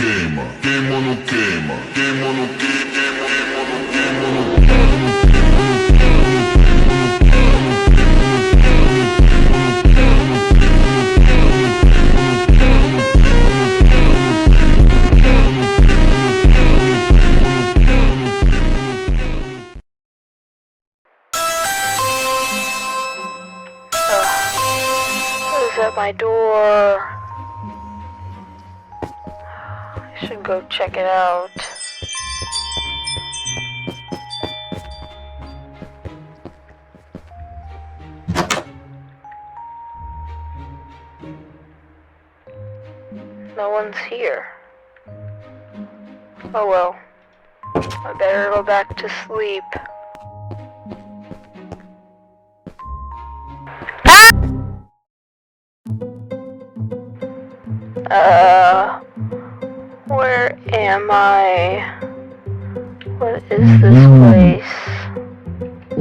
queima, queima no queima, queima no queima, queima no queima no Who's at my door? I should go check it out. No one's here. Oh well. I better go back to sleep. Where am I? What is this place?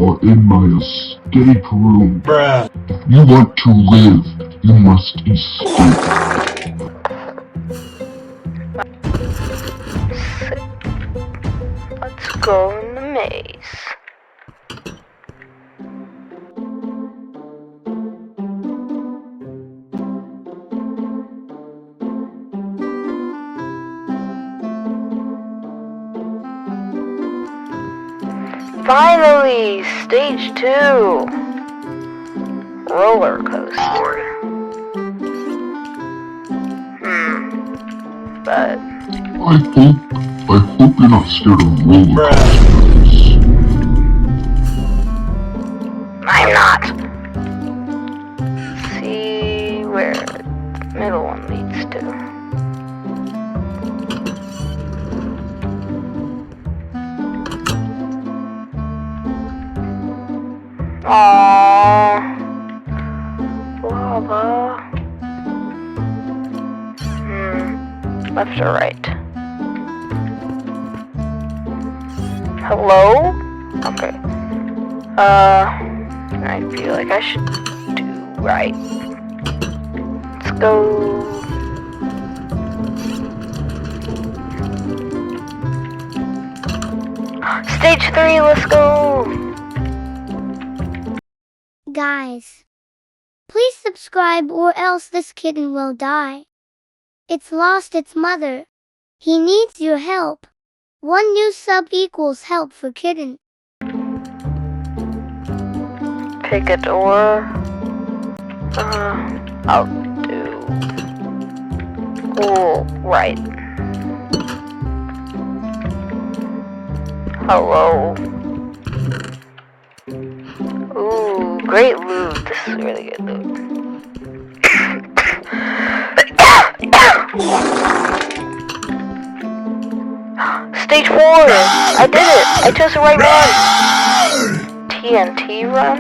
or in my escape room. Bruh. If you want to live, you must escape. Let's go in the maze. Finally! Stage 2! Roller coaster. But... I hope you're not scared of roller coasters. I'm not! Let's see where the middle one leads to. Aww, lava. Left or right? Hello? Okay. I feel like I should do right. Let's go. Stage 3, let's go! Guys, please subscribe or else this kitten will die. It's lost its mother. He needs your help. 1 new sub equals help for kitten. Pick a door. I'll do... Oh, right. Hello. Ooh, great loot. This is really good loot. Stage 4! I did it! I chose the right one! TNT run?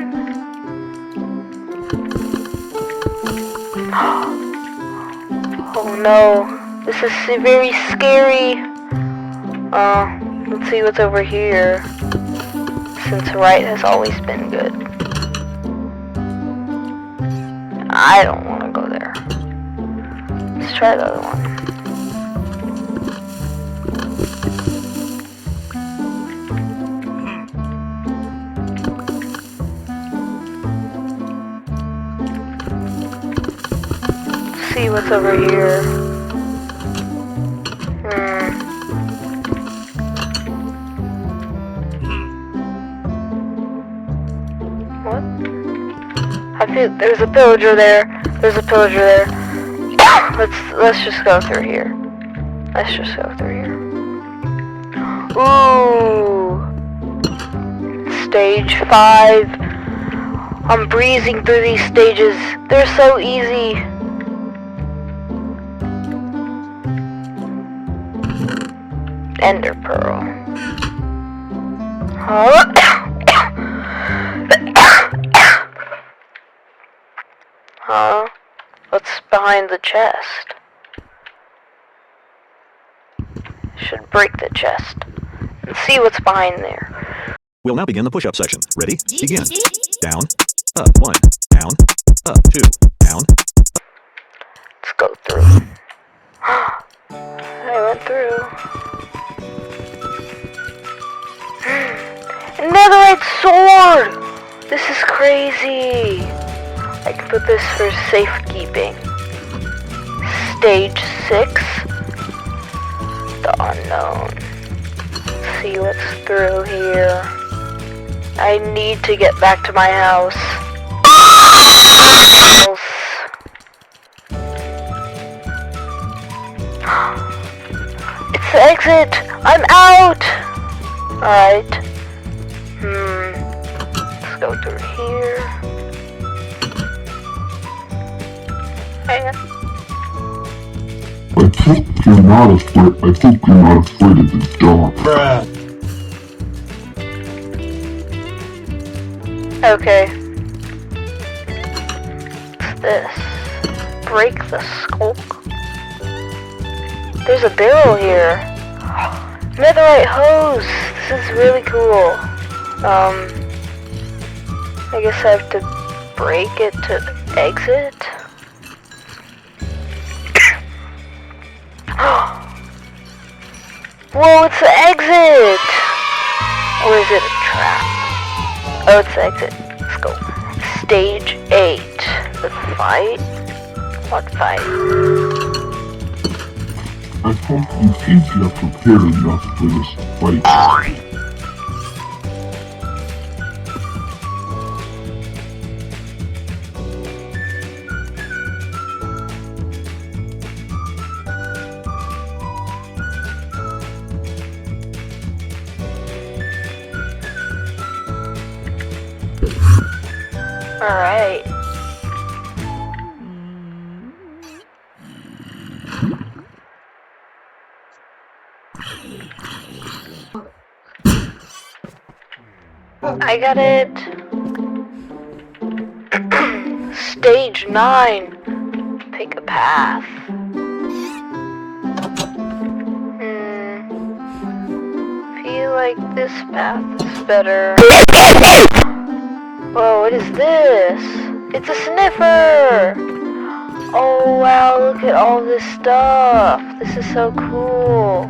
Oh no. This is very scary. Let's see what's over here. Since right has always been good. I don't want to go there. Let's try the other one. Let's see what's over here. What? I feel there's a pillager there. There's a pillager there. Let's just go through here. Let's just go through here. Ooh. Stage 5. I'm breezing through these stages. They're so easy. Ender pearl. Huh? What's behind the chest? Should break the chest and see what's behind there. We'll now begin the push-up section. Ready? Begin. Down, up, 1, down, up, 2, down. Let's go through. Hey, went through. Netherite sword! This is crazy. I can put this for safekeeping. Stage 6. The unknown. Let's see what's through here. I need to get back to my house. It's the exit! I'm out! Alright. Let's go through here. Hang on. I think you're not afraid of the dark. Okay. What's this? Break the skulk. There's a barrel here. Netherite hose. This is really cool. I guess I have to break it to exit. Whoa, it's the exit! Or is it a trap? Oh, it's the exit. Let's go. Stage 8. The fight? What fight? I hope you think you are prepared enough for this fight. Alright. I got it. Stage 9. Pick a path. Feel like this path is better. Whoa, what is this? It's a sniffer! Oh wow, look at all this stuff. This is so cool.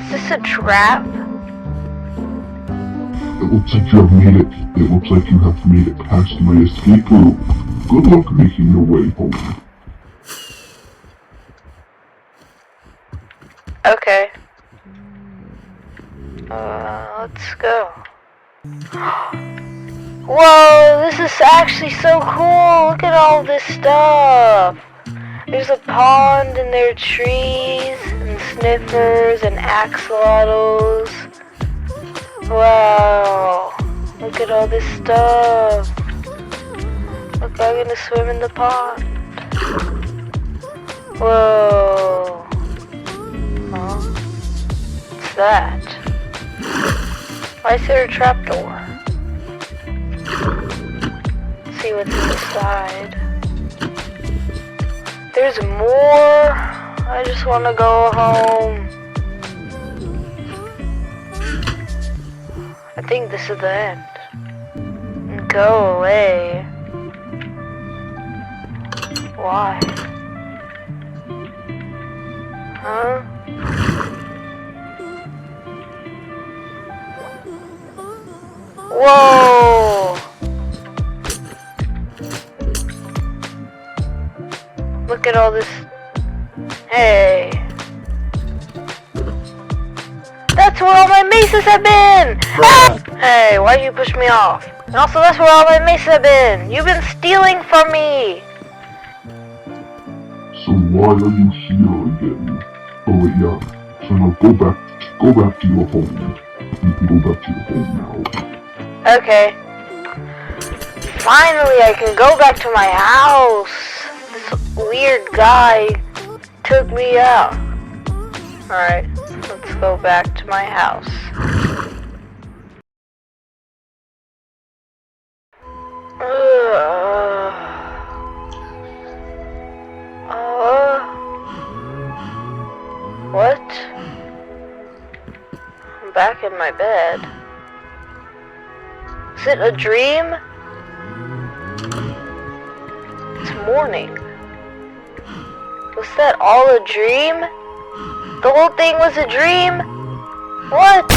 Is this a trap? It looks like you have made it. It looks like you have made it past my escape route. Good luck making your way home. Okay. Let's go. Whoa, this is actually so cool. Look at all this stuff. There's a pond and there are trees and sniffers and axolotls. Wow. Look at all this stuff. Look, I'm gonna swim in the pond. Whoa. Huh? What's that? Why is there a trapdoor? Let's see what's inside. There's more. I just want to go home. I think this is the end. Go away. Why? Huh? Whoa! Look at all this. Hey. That's where all my maces have been! Ah! Hey, why you push me off? And also that's where all my maces have been! You've been stealing from me! So why are you here again? Oh wait, yeah. So now go back to your home. You can go back to your home now. Okay. Finally, I can go back to my house. This weird guy took me out. Alright, let's go back to my house. What? I'm back in my bed. Is it a dream? It's morning. Was that all a dream? The whole thing was a dream? What?